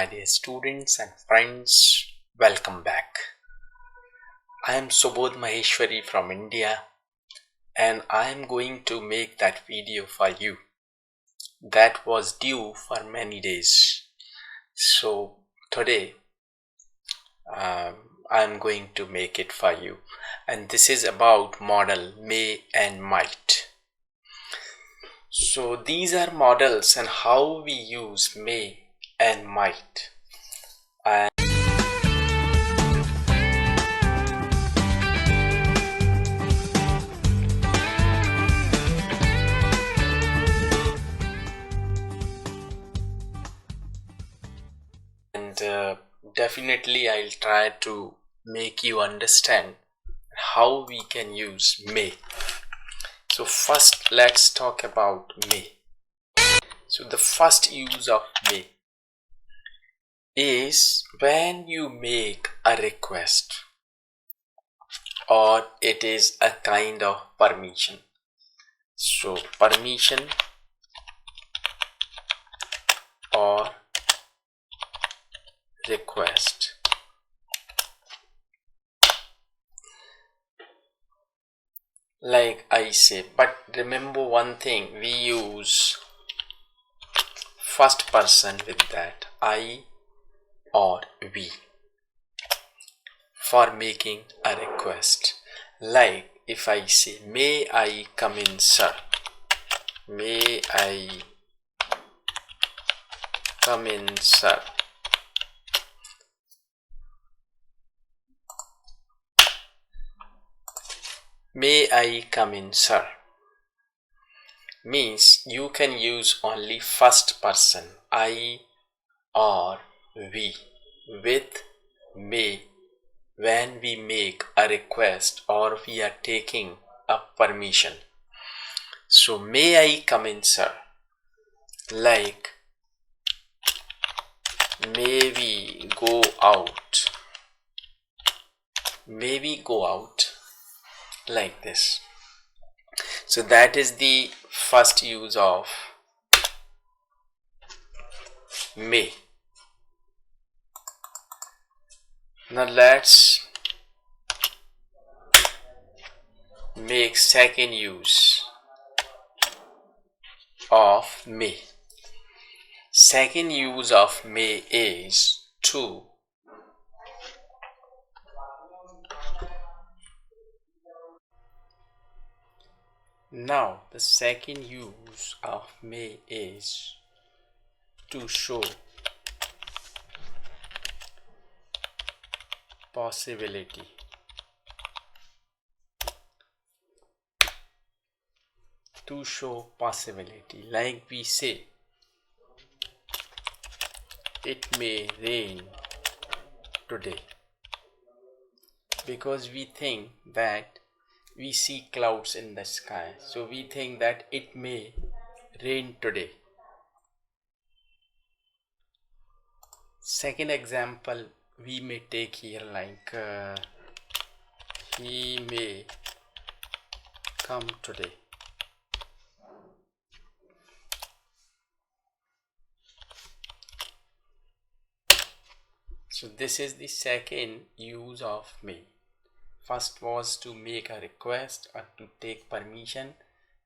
my dear students and friends, welcome back. I am Subodh Maheshwari from India and I am going to make that video for you that was due for many days. So today I am going to make it for you, and this is about model may and might. So these are models and how we use may and might. And definitely I'll try to make you understand how we can use may. So first let's talk about may. So the first use of may is when you make a request or it is a kind of permission. So permission or request. Like I say, but remember one thing, we use first person with that, I or we, for making a request. Like if I say, may I come in, sir? May I come in, sir? May I come in, sir? Means you can use only first person, I or we, with may when we make a request or we are taking a permission. So may I come in, sir? Like may we go out? May we go out? Like this. So that is the first use of may. Now let's make second use of may. Second use of may is to Now the second use of may is to show possibility. To show possibility, like we say, it may rain today, because we think that we see clouds in the sky, so we think that it may rain today. Second example we may take here, like he may come today. So this is the second use of may. First was to make a request or to take permission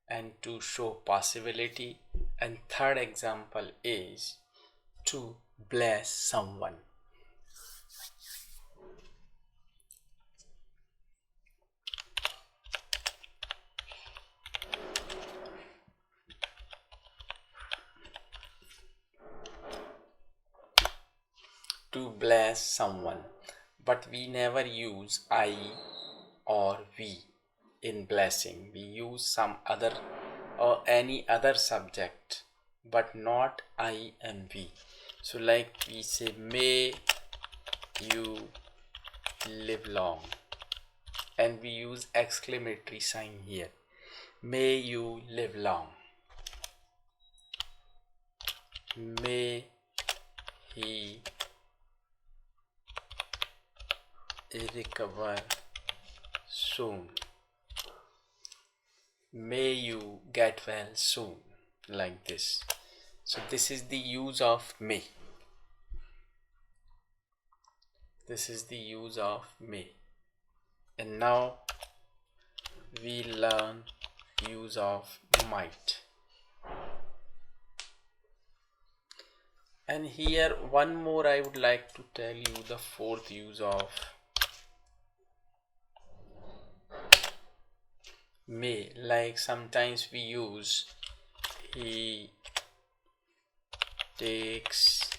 and to show possibility, and third example is to bless someone. To bless someone, but we never use I or we in blessing. We use some other or any other subject, but not I and we. So like we say, may you live long, and we use exclamatory sign here. May you live long. May he recover soon. May you get well soon. Like this. So this is the use of may. This is the use of may. And now we learn use of might. And here one more I would like to tell you, the fourth use of may. Like sometimes we use he takes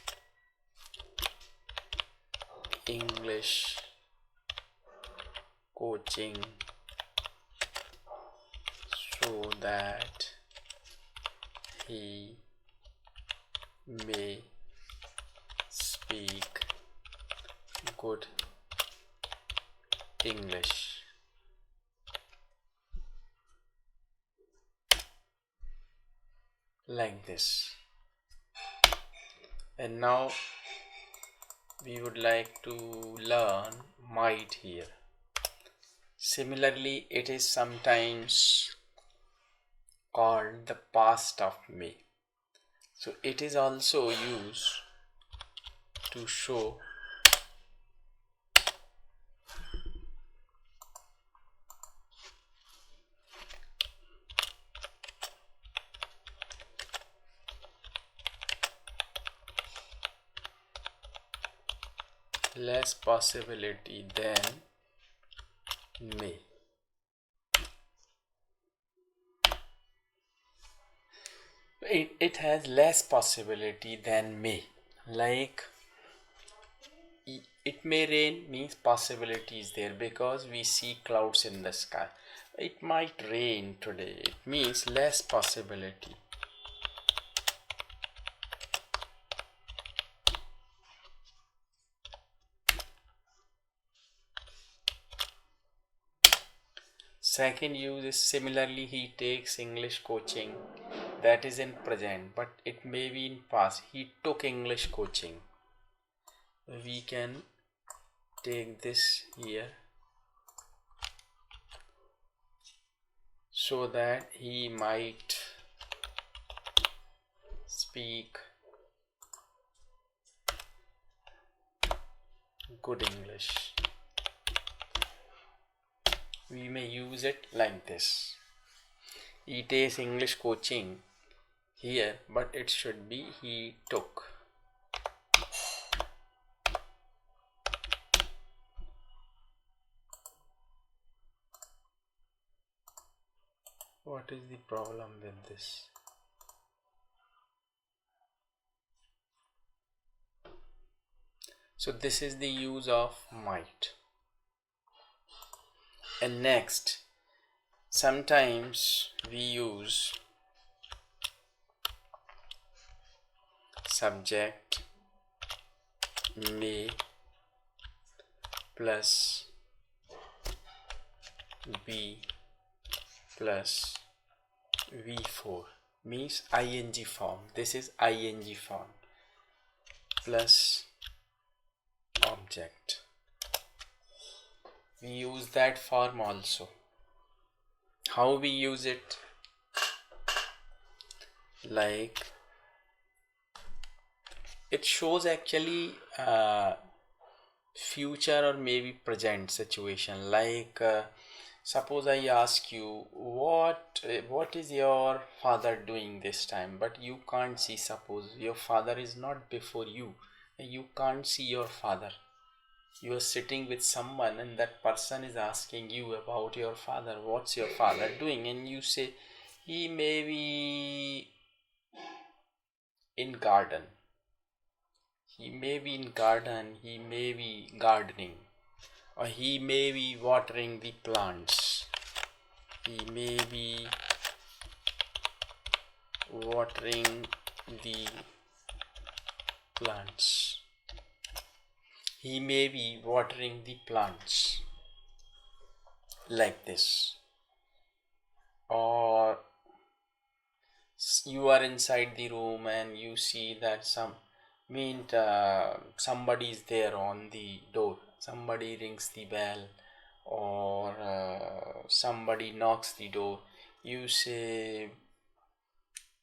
English coaching so that he may speak good English. Like this. And now we would like to learn might here. Similarly, it is sometimes called the past of may. So it is also used to show less possibility than may. It has less possibility than may. Like it may rain means possibility is there because we see clouds in the sky. It might rain today. It means less possibility. Second use is similarly he takes English coaching. That is in present, but it may be in past. He took English coaching. We can take this here so that he might speak good English. We may use it like this. He takes English coaching here, but it should be he took. What is the problem with this? So this is the use of might. And next, sometimes we use subject may plus be plus v4 means ing form. This is ing form plus object. We use that form also. How we use it? Like it shows actually future or maybe present situation. Like suppose I ask you what is your father doing this time, but you can't see. Suppose your father is not before you, you can't see your father. You are sitting with someone and that person is asking you about your father. What's your father doing? And you say he may be in garden. He may be in garden. He may be gardening. Or he may be watering the plants. He may be watering the plants. He may be watering the plants. Like this. Or you are inside the room and you see that somebody is there on the door. Somebody rings the bell or somebody knocks the door. You say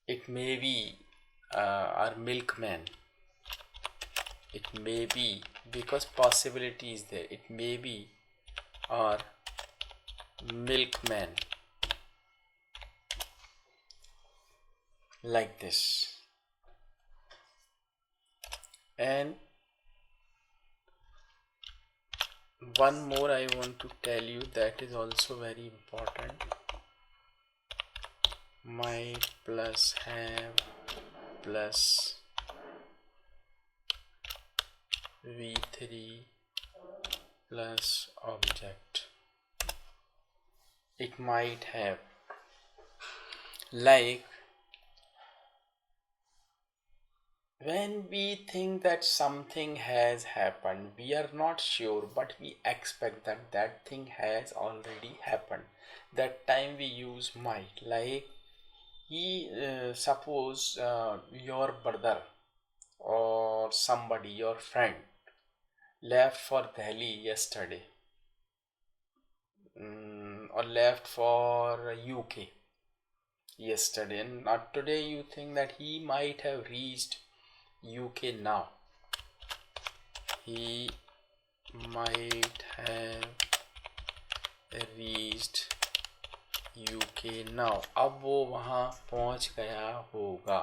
it may be our milkman it may be, because possibility is there, it may be, or milkman, like this. And one more I want to tell you that is also very important. Might plus have plus v3 plus object. It might have, like when we think that something has happened, we are not sure, but we expect that that thing has already happened. That time we use might. Like suppose your brother or somebody, your friend, left for Delhi yesterday, or left for UK yesterday, and not today. You think that he might have reached UK now. He might have reached UK now. अब वो वहाँ पहुँच गया होगा.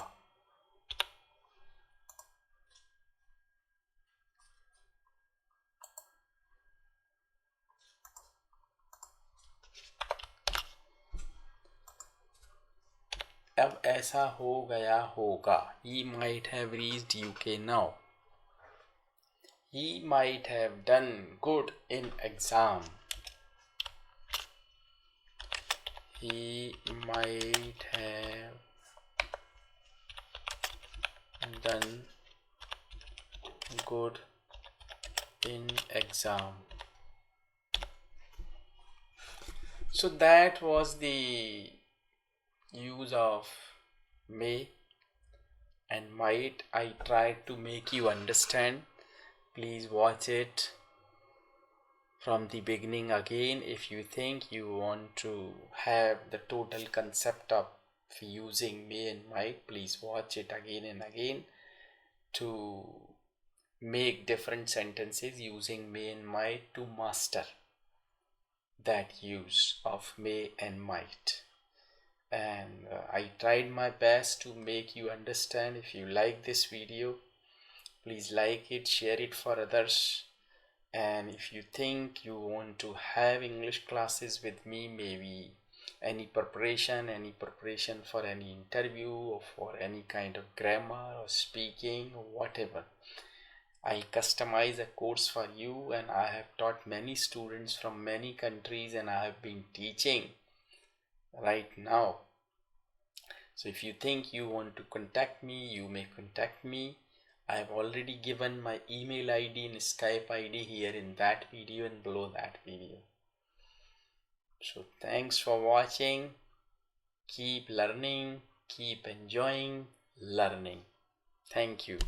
अब ऐसा हो गया होगा. He might have reached UK now. He might have done good in exam. He might have done good in exam. So that was the use of may and might. I tried to make you understand. Please watch it from the beginning again. If you think you want to have the total concept of using may and might, please watch it again and again to make different sentences using may and might, to master that use of may and might. And I tried my best to make you understand. If you like this video, please like it, share it for others. And if you think you want to have English classes with me, maybe any preparation for any interview or for any kind of grammar or speaking or whatever, I customize a course for you, and I have taught many students from many countries, and I have been teaching right now. So if you think you want to contact me, you may contact me. I have already given my email ID and Skype ID here in that video and below that video. So thanks for watching. Keep learning, keep enjoying learning. Thank you.